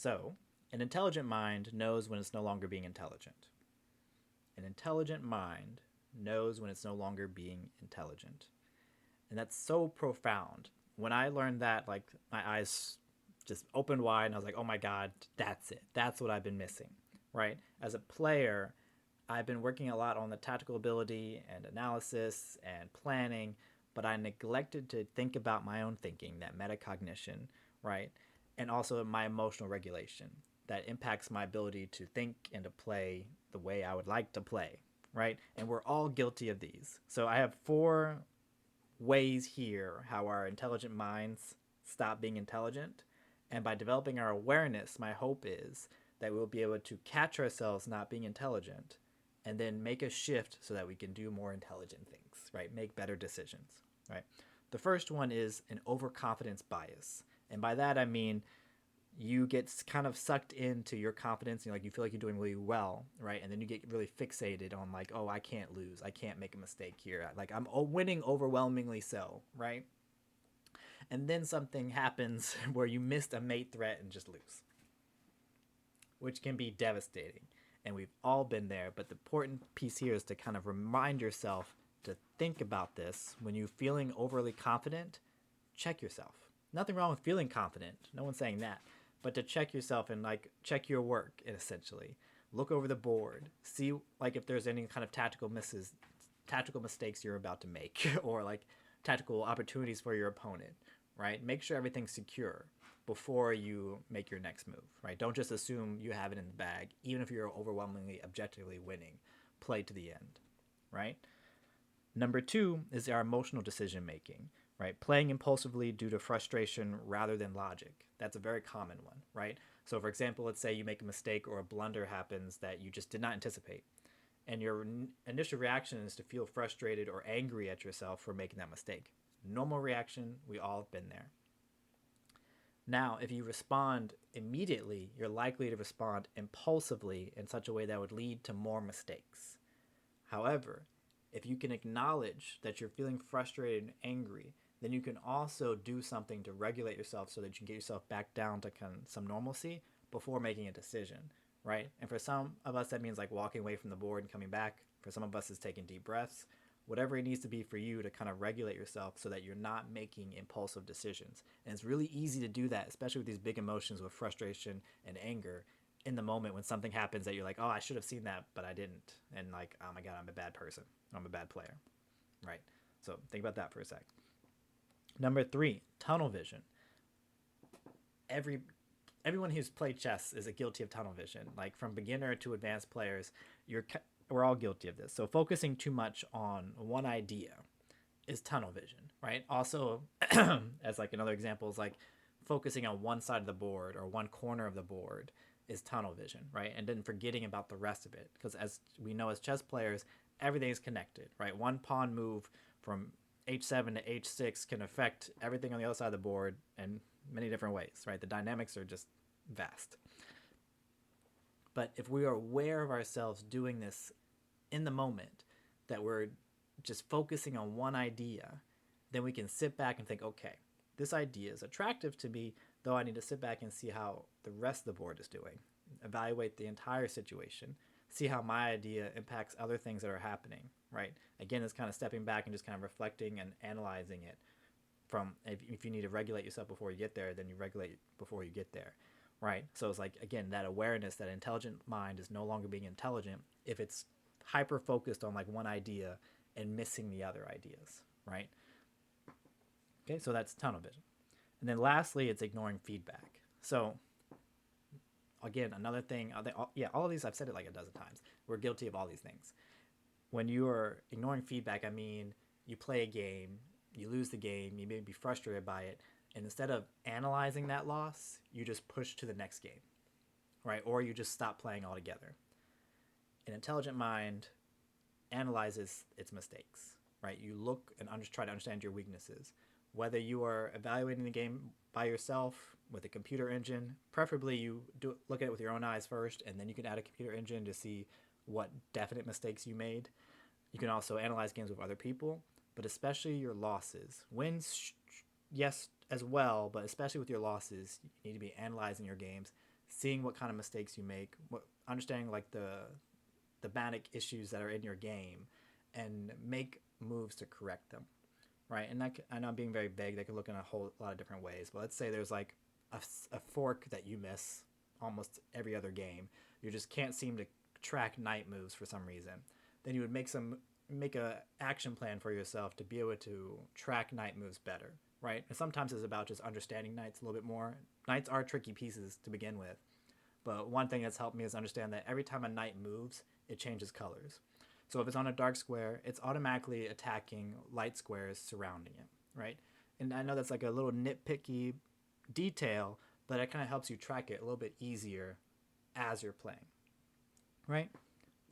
So, an intelligent mind knows when it's no longer being intelligent. An intelligent mind knows when it's no longer being intelligent. And that's so profound. When I learned that, like, my eyes just opened wide and I was like, oh my God, that's it. That's what I've been missing, right? As a player, I've been working a lot on the tactical ability and analysis and planning, but I neglected to think about my own thinking, that metacognition, right? And also my emotional regulation that impacts my ability to think and to play the way I would like to play, right? And we're all guilty of these. So I have four ways here how our intelligent minds stop being intelligent. And by developing our awareness, my hope is that we'll be able to catch ourselves not being intelligent and then make a shift so that we can do more intelligent things, right? Make better decisions, right? The first one is an overconfidence bias. And by that, I mean you get kind of sucked into your confidence and like you feel like you're doing really well, right? And then you get really fixated on like, oh, I can't lose, I can't make a mistake here, like I'm winning overwhelmingly so, right? And then something happens where you missed a mate threat and just lose, which can be devastating. And we've all been there, but the important piece here is to kind of remind yourself to think about this when you're feeling overly confident. Check yourself. Nothing wrong with feeling confident, no one's saying that, but to check yourself and like check your work essentially. Look over the board, see like if there's any kind of tactical mistakes you're about to make or like tactical opportunities for your opponent, right? Make sure everything's secure before you make your next move, right? Don't just assume you have it in the bag, even if you're overwhelmingly objectively winning. Play to the end, right? Number two is our emotional decision making, right? Playing impulsively due to frustration rather than logic. That's a very common one, right? So, for example, let's say you make a mistake or a blunder happens that you just did not anticipate. And your initial reaction is to feel frustrated or angry at yourself for making that mistake. Normal reaction, we all have been there. Now, if you respond immediately, you're likely to respond impulsively in such a way that would lead to more mistakes. However, if you can acknowledge that you're feeling frustrated and angry, then you can also do something to regulate yourself so that you can get yourself back down to kind of some normalcy before making a decision, right? And for some of us, that means like walking away from the board and coming back. For some of us, it's taking deep breaths. Whatever it needs to be for you to kind of regulate yourself so that you're not making impulsive decisions. And it's really easy to do that, especially with these big emotions with frustration and anger in the moment when something happens that you're like, oh, I should have seen that, but I didn't. And like, oh my God, I'm a bad person. I'm a bad player, right? So think about that for a sec. Number three, tunnel vision. Every Everyone who's played chess is guilty of tunnel vision. Like from beginner to advanced players, you're we're all guilty of this. So focusing too much on one idea is tunnel vision, right? Also, as like another example is like focusing on one side of the board or one corner of the board is tunnel vision, right? And then forgetting about the rest of it, because as we know as chess players, everything is connected, right? One pawn move from h7 to h6 can affect everything on the other side of the board in many different ways, right? The dynamics are just vast. But if we are aware of ourselves doing this in the moment, that we're just focusing on one idea, then we can sit back and think, okay, this idea is attractive to me, though I need to sit back and see how the rest of the board is doing, evaluate the entire situation, see how my idea impacts other things that are happening, right? Again, it's kind of stepping back and just kind of reflecting and analyzing it from if you need to regulate yourself before you get there, then you regulate before you get there, right? So it's like, again, that awareness that intelligent mind is no longer being intelligent if it's hyper focused on like one idea and missing the other ideas, right? Okay, so that's tunnel vision. And then lastly, it's ignoring feedback. So again, another thing, yeah, all of these, I've said it like a dozen times. We're guilty of all these things. When you are ignoring feedback, I mean, you play a game, you lose the game, you may be frustrated by it, and instead of analyzing that loss, you just push to the next game, right? Or you just stop playing altogether. An intelligent mind analyzes its mistakes, right? You look and try to understand your weaknesses. Whether you are evaluating the game by yourself with a computer engine, preferably you look at it with your own eyes first, and then you can add a computer engine to see what definite mistakes you made. You can also analyze games with other people, but especially your losses. Wins, yes, as well, but especially with your losses, you need to be analyzing your games, seeing what kind of mistakes you make, understanding like the thematic issues that are in your game, and make moves to correct them, right? And that, I know I'm being very vague. They could look in a whole lot of different ways. But let's say there's like a fork that you miss almost every other game. You just can't seem to track knight moves for some reason. Then you would make a action plan for yourself to be able to track knight moves better, right? And sometimes it's about just understanding knights a little bit more. Knights are tricky pieces to begin with, but one thing that's helped me is understand that every time a knight moves, it changes colors. So if it's on a dark square, it's automatically attacking light squares surrounding it, right? And I know that's like a little nitpicky detail, but it kind of helps you track it a little bit easier as you're playing, right?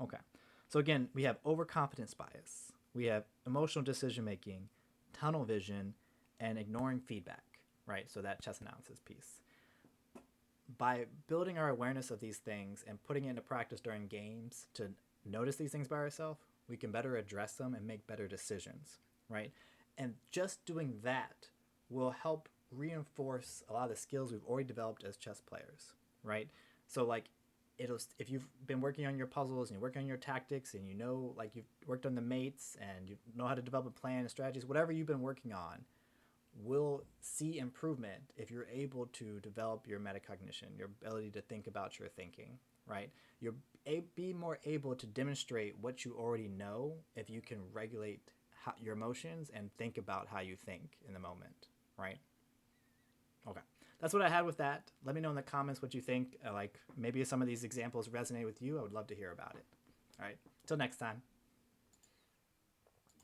Okay. So again, we have overconfidence bias, we have emotional decision making, tunnel vision, and ignoring feedback, right? So that chess analysis piece. By building our awareness of these things and putting it into practice during games to notice these things by ourselves, we can better address them and make better decisions, right? And just doing that will help reinforce a lot of the skills we've already developed as chess players, right? So like it'll, if you've been working on your puzzles and you're working on your tactics and you know like you've worked on the mates and you know how to develop a plan and strategies, whatever you've been working on, will see improvement if you're able to develop your metacognition, your ability to think about your thinking, right? You'll be more able to demonstrate what you already know if you can regulate your emotions and think about how you think in the moment, right? Okay. That's what I had with that. Let me know in the comments what you think. Like maybe some of these examples resonate with you. I would love to hear about it. All right. Till next time.